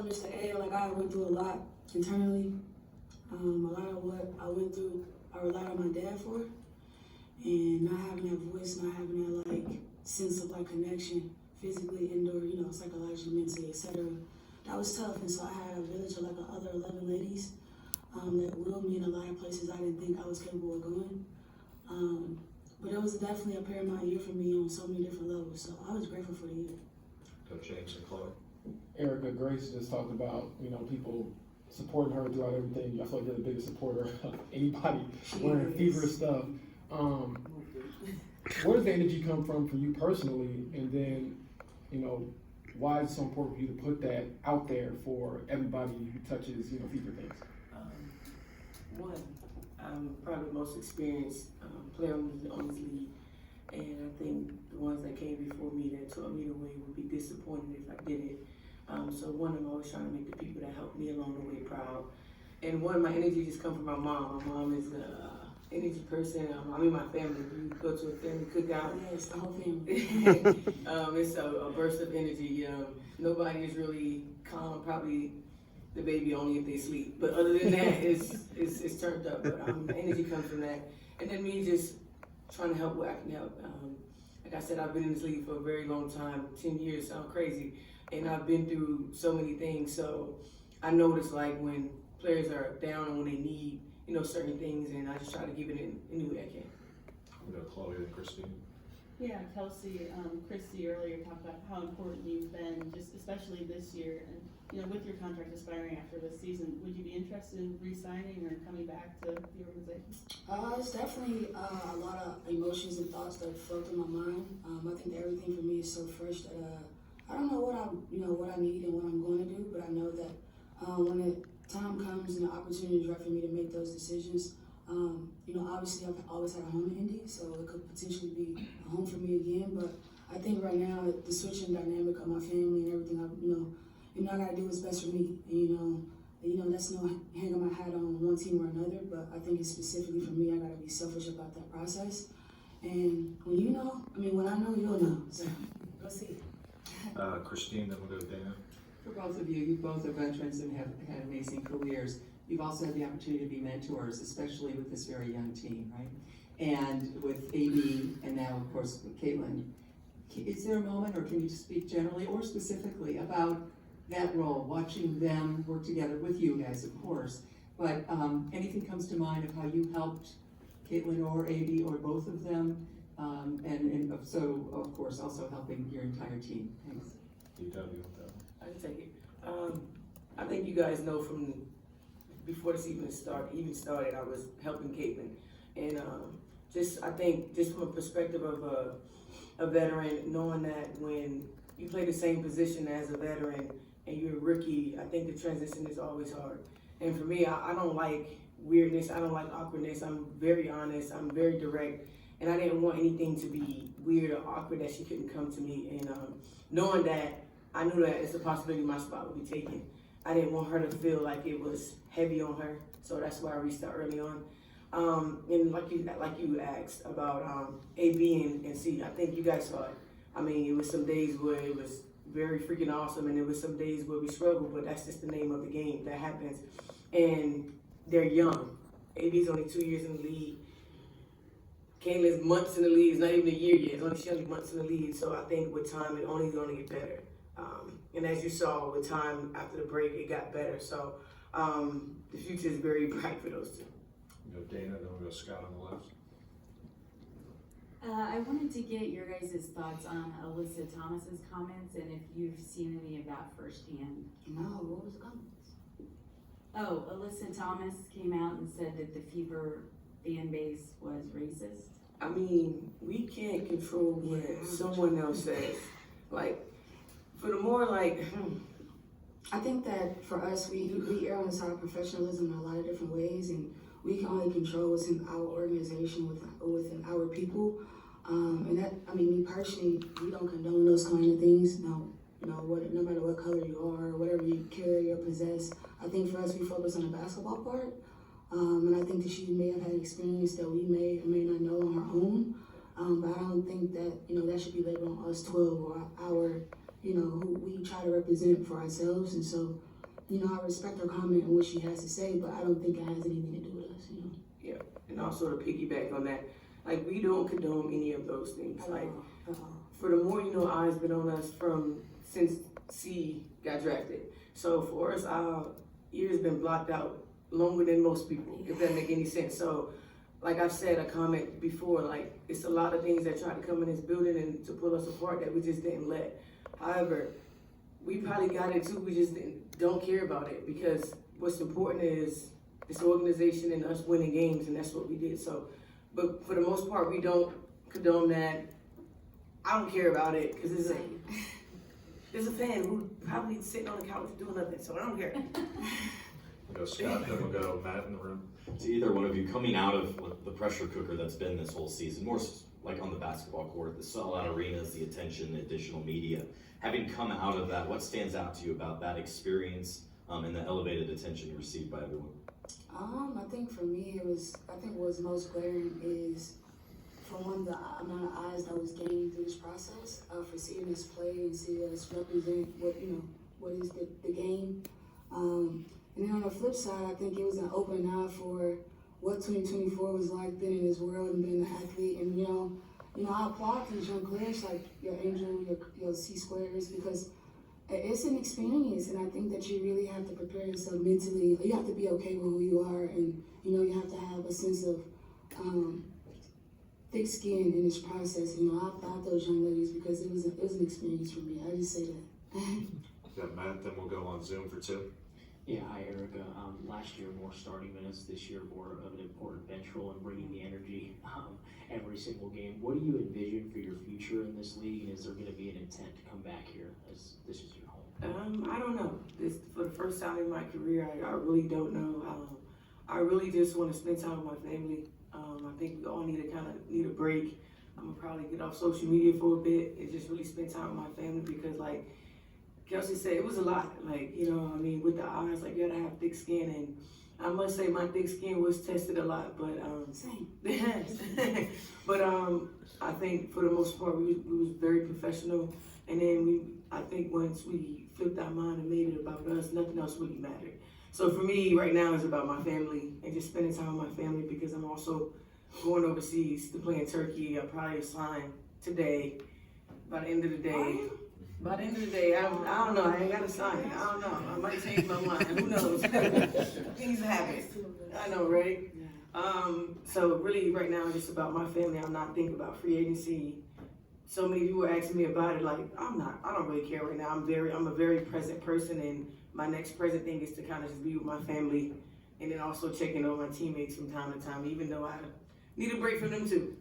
understand, like I went through a lot internally. A lot of what I went through, I relied on my dad for, and not having that voice, not having that like sense of like connection, physically, indoor, psychologically, mentally, etc. That was tough, and so I had a village of like other 11 ladies that willed me in a lot of places I didn't think I was capable of going. But it was definitely a paramount year for me on so many different levels. So I was grateful for the year. Coach James and Chloe. Erica Grace just talked about, people supporting her throughout everything. I feel like you're the biggest supporter of anybody wearing Fever stuff. Where does the energy come from for you personally? And then, why is it so important for you to put that out there for everybody who touches, Fever things? One, I'm probably the most experienced player on this league, and I think the ones that came before me that taught me the way would be disappointed if I didn't. So one, I'm always trying to make the people that helped me along the way proud. And one, my energy just comes from my mom. My mom is an energy person. I mean, my family. If you go to a family cookout, Yes, the whole family. it's a burst of energy. Nobody is really calm. Probably the baby only if they sleep. But other than that, it's turned up. But energy comes from that. And then me just trying to help where I can help. Like I said, I've been in this league for a very long time. 10 years sound crazy. And I've been through so many things. So I notice like when players are down and when they need, certain things, and I just try to give it in any way I can. We got Chloe and Christine. Yeah, Kelsey, Christy earlier talked about how important you've been, just especially this year, and with your contract expiring after this season, would you be interested in re-signing or coming back to the organization? It's definitely a lot of emotions and thoughts that flow through my mind. I think that everything for me is so fresh that I don't know what I need and what I'm going to do, but I know that when the time comes and the opportunity is right for me to make those decisions, obviously I've always had a home in Indy, so it could potentially be a home for me again. But I think right now the switching dynamic of my family and everything, I gotta do what's best for me. And, that's no hanging my hat on one team or another, but I think it's specifically for me. I gotta be selfish about that process. And when when I know, you'll know. So go see. Christine, then we'll go to Dana. For both of you, you both are veterans and have had amazing careers. You've also had the opportunity to be mentors, especially with this very young team, right? And with AB and now, of course, with Caitlin. Is there a moment, or can you speak generally or specifically about that role, watching them work together with you guys, of course, but anything comes to mind of how you helped Caitlin or AB or both of them, and so, of course, also helping your entire team? Thanks. DW. I can take it. I think you guys know from before this even started, I was helping Caitlin, and I think from a perspective of a veteran, knowing that when you play the same position as a veteran and you're a rookie, I think the transition is always hard. And for me, I don't like weirdness. I don't like awkwardness. I'm very honest. I'm very direct. And I didn't want anything to be weird or awkward that she couldn't come to me. And knowing that, I knew that it's a possibility my spot would be taken. I didn't want her to feel like it was heavy on her. So that's why I reached out early on. And like you asked about A, B, and C, I think you guys saw it. I mean, it was some days where it was very freaking awesome, and there was some days where we struggled, but that's just the name of the game. That happens. And they're young. AB's only 2 years in the league. Caitlin's months in the league. It's not even a year yet. She's only months in the league. So I think with time, it only going to get better. And as you saw, with time after the break, it got better. So the future is very bright for those two. We go Dana, then we'll go Scott on the left. I wanted to get your guys' thoughts on Alyssa Thomas's comments and if you've seen any of that firsthand. No, what was the comments? Oh, Alyssa Thomas came out and said that the Fever fan base was racist. I mean, we can't control what someone else says. Like, for the more I think that for us, we err on the side of professionalism in a lot of different ways, and we can only control what's in our organization within our people. And that, me personally, we don't condone those kind of things. No matter what color you are, or whatever you carry or possess. I think for us, we focus on the basketball part. And I think that she may have had an experience that we may or may not know on her own. But I don't think that, that should be labeled on us 12 or our, who we try to represent for ourselves. And so I respect her comment and what she has to say, but I don't think it has anything to do with us, And also to piggyback on that, like, we don't condone any of those things. At Like, all, at all. for the more, eyes been on us since C got drafted. So for us, our ears been blocked out longer than most people, if that make any sense. So, like I've said, a comment before, like, it's a lot of things that try to come in this building and to pull us apart that we just didn't let. However, we probably got it too, we just don't care about it, because what's important is this organization and us winning games, and that's what we did. So, but for the most part, we don't condone that. I don't care about it, because there's a fan who probably sitting on the couch doing nothing, so I don't care. We'll go Scott, then we'll go Matt in the room. To either one of you, coming out of the pressure cooker that's been this whole season, more like on the basketball court, the sellout arenas, the attention, the additional media, having come out of that, what stands out to you about that experience and the elevated attention you received by everyone? I think for me, I think what was most glaring is, for one, the amount of eyes that was gained through this process, for seeing us play and seeing us represent what is the game. And then on the flip side, I think it was an open eye for what 2024 was like being in this world and being an athlete. And I applaud these young players like your Angel, your C Squares, because it's an experience, and I think that you really have to prepare yourself mentally. You have to be okay with who you are, and you have to have a sense of thick skin in this process. I applaud those young ladies because it was an experience for me. I just say that. Yeah, Matt, then we'll go on Zoom for 2. Yeah, hi Erica. Last year more starting minutes, this year more of an important bench role and bringing the energy every single game. What do you envision for your future in this league, and is there going to be an intent to come back here as this is your home? I don't know. This for the first time in my career, I really don't know. I really just want to spend time with my family. I think we all need a break. I'm gonna probably get off social media for a bit and just really spend time with my family, because like Kelsey said, it was a lot. Like, with the eyes, like, you gotta have thick skin, and I must say my thick skin was tested a lot, but Same. but I think for the most part we was very professional, and then I think once we flipped our mind and made it about us, nothing else really mattered. So for me right now it's about my family and just spending time with my family, because I'm also going overseas to play in Turkey. I'll probably sign today. By the end of the day, I don't know. I ain't got to sign it. I don't know. I might change my mind. Who knows? Things happen. I know, right? So really, right now, it's just about my family. I'm not thinking about free agency. So many people are asking me about it. Like, I don't really care right now. I'm a very present person, and my next present thing is to kind of just be with my family, and then also checking on my teammates from time to time, even though I need a break from them too.